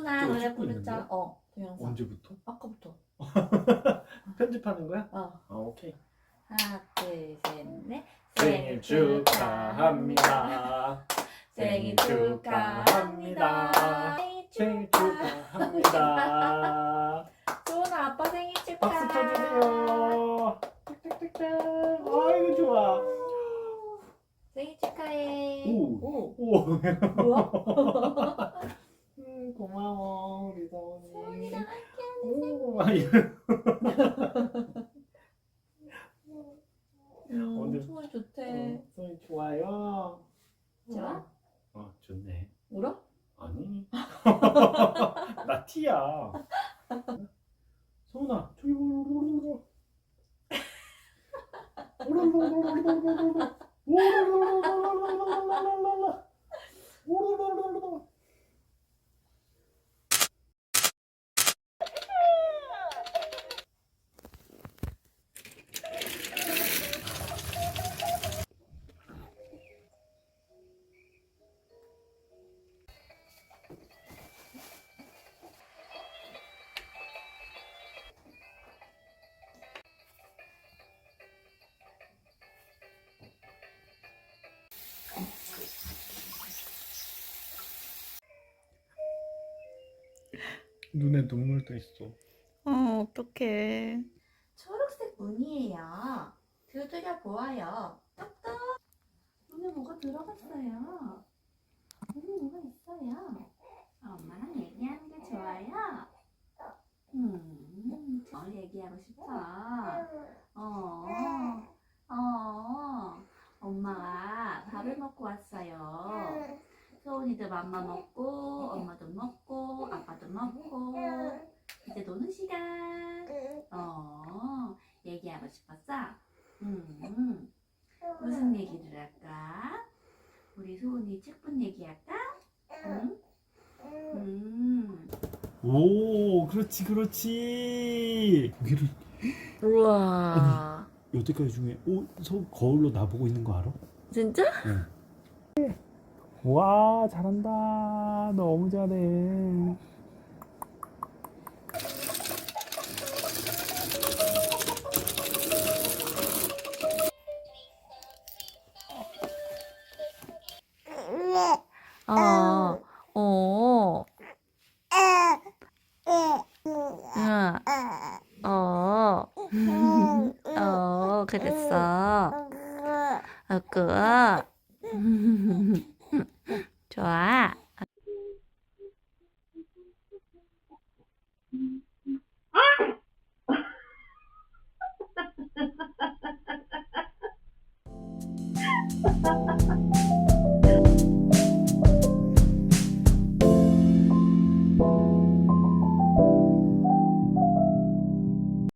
소은아 저거 노래 찍고 있는 부르자. 거야? 동영상. 언제부터? 아까부터. 편집하는 거야? 어. 오케이. 하나 둘 셋 넷. 생일 축하합니다. 생일 축하합니다. 생일 축하합니다. 소은아 아빠 생일 축하. 박수 쳐주세요. 땡땡땡땡. 아이고 좋아. 생일 축하해. 오. 뭐야? 고마워 우리 서은이. 소은이랑 함께하는 오, 아유. 오늘 소은 좋대. 소은이 좋아요. 좋아? 좋네. 울어? 아니. 나 티야. 소은아, 저기 오로로로로. 오로로로로로로로로. 오로로로로로로로로로로. 오로로로로로. 눈에 눈물도 있어. 어떡해. 초록색 무늬예요. 두드려 보아요. 똑똑. 눈에 뭐가 들어갔어요. 눈에 뭐가 있어요. 엄마랑 얘기하는 게 좋아요. 얘기하고 싶어. 엄마가 밥을 먹고 왔어요. 소은이도 맘마 먹고, 엄마도 먹고, 아빠도 먹고. 이제 노는 시간. 얘기하고 싶었어? 무슨 얘기를 할까? 우리 소은이 책 본 얘기 할까? 오, 그렇지, 그렇지. 고기를 우와. 여태까지 중에 거울로 나보고 있는 거 알아? 진짜? 응. 와, 잘한다. 너무 잘해. 어. 그랬어. 좋아.